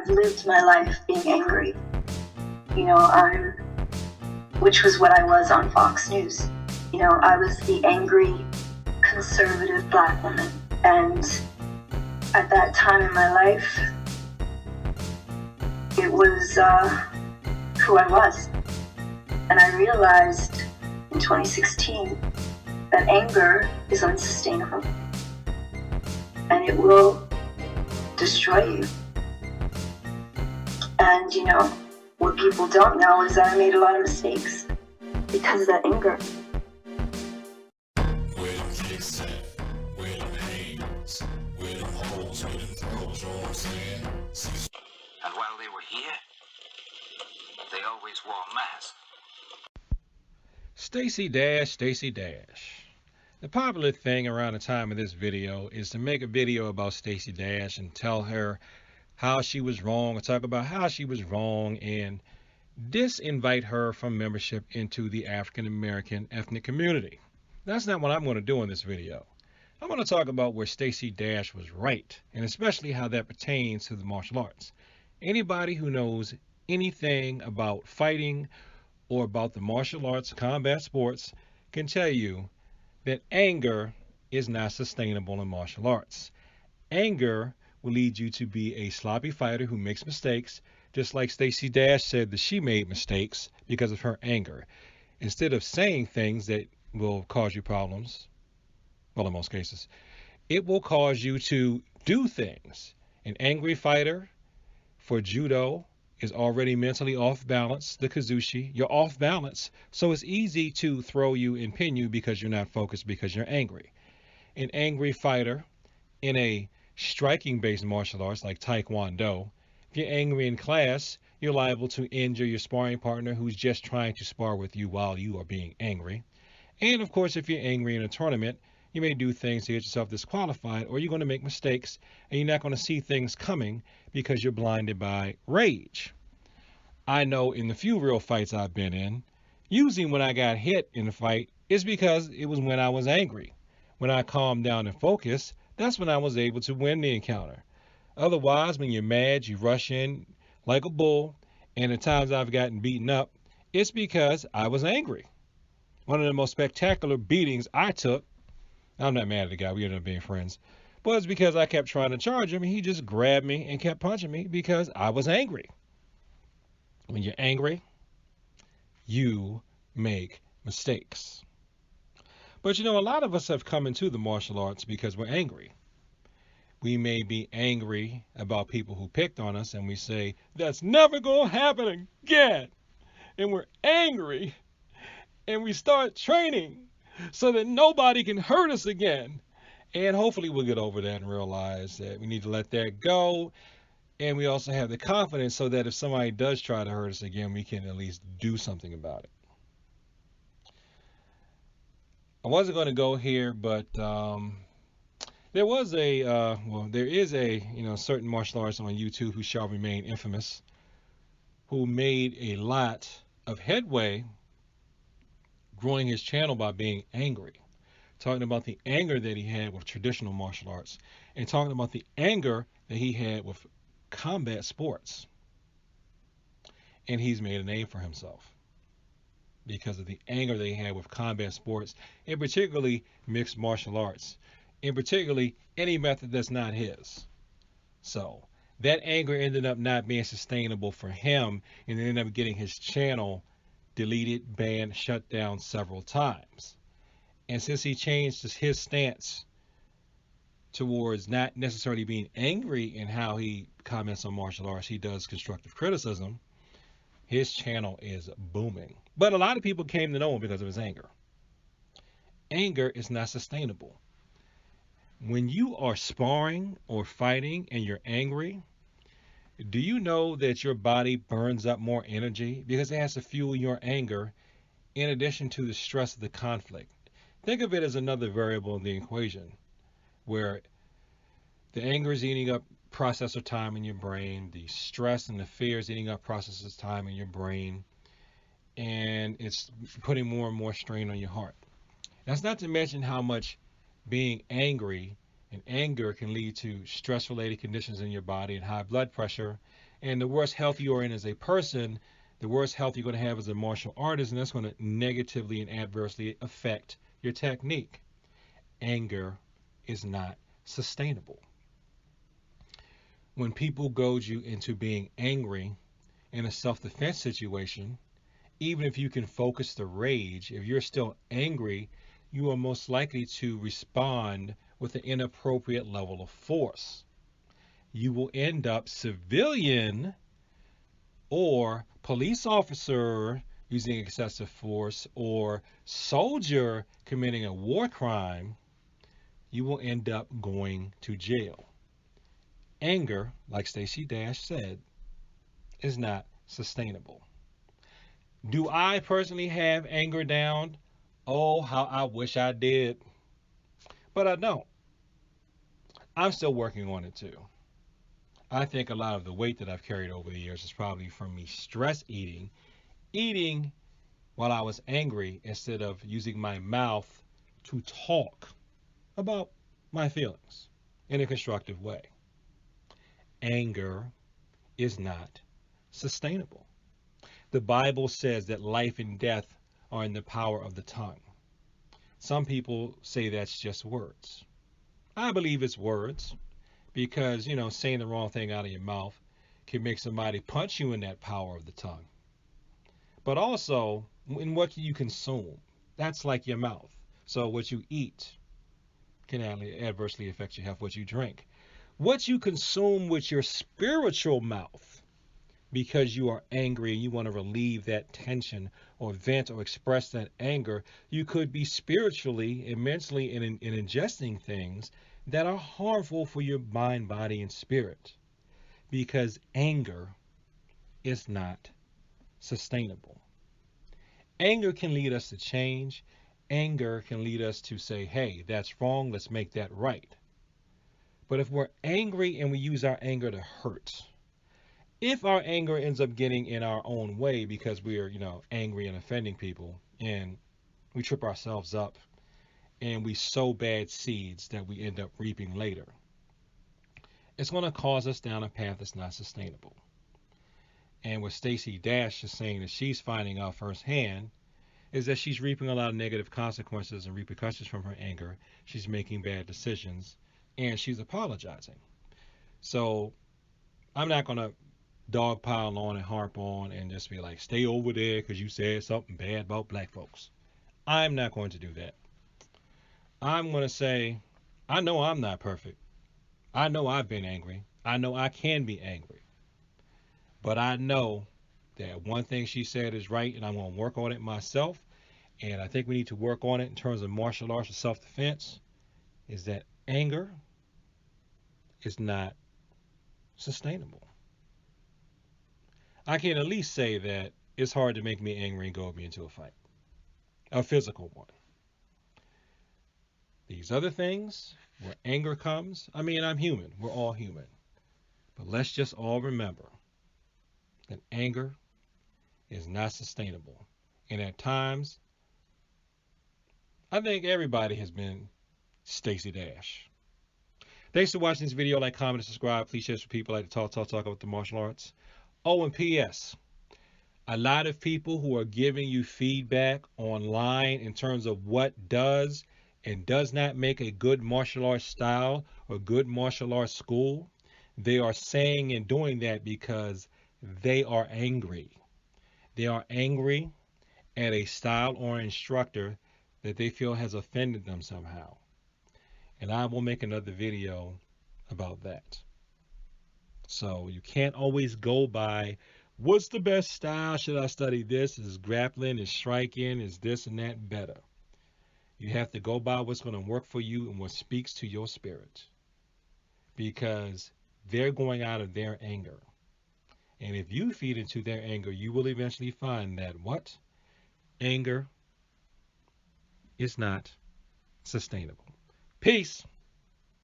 I've lived my life being angry. You know, which was what I was on Fox News. You know, I was the angry, conservative black woman. And at that time in my life, it was who I was. And I realized in 2016 that anger is unsustainable. And it will destroy you. And you know, what people don't know is that I made a lot of mistakes because of that anger. Where them kicks at? Where them hands? Where them holes? Where them throws? You know what I'm saying? Cecil. And while they were here, they always wore masks. Stacey Dash, Stacey Dash. The popular thing around the time of this video is to make a video about Stacey Dash and tell her how she was wrong, or talk about how she was wrong, and disinvite her from membership into the African American ethnic community. That's not what I'm going to do in this video. I'm going to talk about where Stacey Dash was right, and especially how that pertains to the martial arts. Anybody who knows anything about fighting or about the martial arts, combat sports, can tell you that anger is not sustainable in martial arts. Anger will lead you to be a sloppy fighter who makes mistakes, just like Stacey Dash said that she made mistakes because of her anger. Instead of saying things that will cause you problems, well, in most cases, it will cause you to do things. An angry fighter for judo is already mentally off balance. The kazushi, you're off balance, so it's easy to throw you and pin you because you're not focused, because you're angry. An angry fighter in a striking based martial arts like taekwondo, if you're angry in class, you're liable to injure your sparring partner who's just trying to spar with you while you are being angry. And of course, if you're angry in a tournament, you may do things to get yourself disqualified, or you're going to make mistakes and you're not going to see things coming because you're blinded by rage. I know in the few real fights I've been in, usually when I got hit in the fight, it's because it was when I was angry. When I calmed down and focused, that's when I was able to win the encounter. Otherwise, when you're mad, you rush in like a bull, and the times I've gotten beaten up, it's because I was angry. One of the most spectacular beatings I took, I'm not mad at the guy, we ended up being friends, but it's because I kept trying to charge him, and he just grabbed me and kept punching me because I was angry. When you're angry, you make mistakes. But you know, a lot of us have come into the martial arts because we're angry. We may be angry about people who picked on us, and we say, that's never going to happen again. And we're angry, and we start training so that nobody can hurt us again. And hopefully we'll get over that and realize that we need to let that go. And we also have the confidence so that if somebody does try to hurt us again, we can at least do something about it. I wasn't going to go here, but there is a certain martial artist on YouTube who shall remain infamous, who made a lot of headway growing his channel by being angry, talking about the anger that he had with traditional martial arts, and talking about the anger that he had with combat sports. And he's made a name for himself because of the anger they had with combat sports, and particularly mixed martial arts, and particularly any method that's not his. So that anger ended up not being sustainable for him, and ended up getting his channel deleted, banned, shut down several times. And since he changed his stance towards not necessarily being angry in how he comments on martial arts, he does constructive criticism, his channel is booming. But a lot of people came to know him because of his anger. Anger is not sustainable. When you are sparring or fighting and you're angry, do you know that your body burns up more energy because it has to fuel your anger in addition to the stress of the conflict? Think of it as another variable in the equation where the anger is eating up processor time in your brain, the stress and the fear is eating up processor time in your brain, and it's putting more and more strain on your heart. That's not to mention how much being angry and anger can lead to stress-related conditions in your body and high blood pressure And the worse health you are in as a person, the worse health you're going to have as a martial artist, and that's going to negatively and adversely affect your technique. Anger is not sustainable. When people goad you into being angry in a self-defense situation, even if you can focus the rage, if you're still angry, you are most likely to respond with an inappropriate level of force. You will end up civilian or police officer using excessive force or soldier committing a war crime. You will end up going to jail. Anger, like Stacey Dash said, is not sustainable. Do I personally have anger down? Oh, how I wish I did. But I don't. I'm still working on it too. I think a lot of the weight that I've carried over the years is probably from me stress eating while I was angry instead of using my mouth to talk about my feelings in a constructive way. Anger is not sustainable. The Bible says that life and death are in the power of the tongue. Some people say that's just words. I believe it's words because, saying the wrong thing out of your mouth can make somebody punch you in that power of the tongue. But also, in what you consume, that's like your mouth. So what you eat can adversely affect your health, what you drink. What you consume with your spiritual mouth, because you are angry and you want to relieve that tension or vent or express that anger, you could be spiritually and mentally in ingesting things that are harmful for your mind, body, and spirit. Because anger is not sustainable. Anger can lead us to change. Anger can lead us to say, hey, that's wrong, let's make that right. But if we're angry and we use our anger to hurt, if our anger ends up getting in our own way because we are, angry and offending people, and we trip ourselves up and we sow bad seeds that we end up reaping later, it's going to cause us down a path that's not sustainable. And what Stacey Dash is saying that she's finding out firsthand is that she's reaping a lot of negative consequences and repercussions from her anger. She's making bad decisions and she's apologizing. So I'm not going to dogpile on and harp on and just be like, stay over there because you said something bad about black folks. I'm not going to do that. I'm going to say, I know I'm not perfect. I know I've been angry. I know I can be angry. But I know that one thing she said is right, and I'm going to work on it myself. And I think we need to work on it in terms of martial arts or self-defense, is that anger is not sustainable. I can at least say that it's hard to make me angry and goad me into a fight, a physical one. These other things, where anger comes, I'm human. We're all human. But let's just all remember that anger is not sustainable. And at times, I think everybody has been Stacey Dash. Thanks for watching this video. Like, comment, and subscribe. Please share this with people like to talk about the martial arts. Oh, and P.S. A lot of people who are giving you feedback online in terms of what does and does not make a good martial arts style or good martial arts school, they are saying and doing that because they are angry. They are angry at a style or instructor that they feel has offended them somehow. And I will make another video about that. So you can't always go by what's the best style. Should I study this? Is grappling, is striking, is this and that better? You have to go by what's going to work for you and what speaks to your spirit. Because they're going out of their anger. And if you feed into their anger, you will eventually find that what? Anger is not sustainable. Peace.